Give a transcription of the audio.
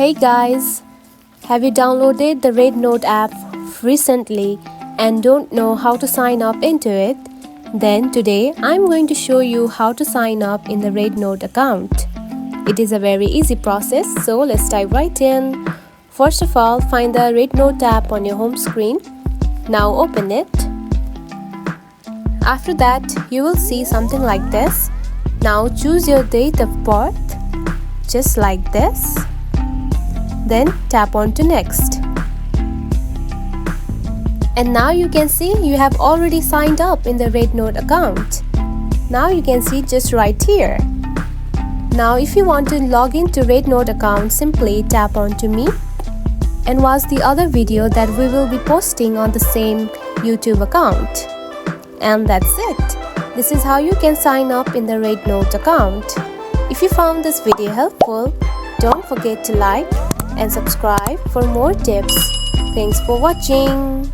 Hey guys, have you downloaded the RedNOTE app recently and don't know how to sign up into it? Then today I'm going to show you how to sign up in the RedNOTE account. It is a very easy process, so let's dive right in. First of all, find the RedNOTE app on your home screen. Now open it. After that, you will see something like this. Now choose your date of birth, just like this. Then tap on to next. And now you can see you have already signed up in the RedNOTE account. Now you can see just right here. Now if you want to log into RedNOTE account, simply tap on to me and watch the other video that we will be posting on the same YouTube account. And that's it. This is how you can sign up in the RedNOTE account. If you found this video helpful, don't forget to like and subscribe for more tips. Thanks for watching.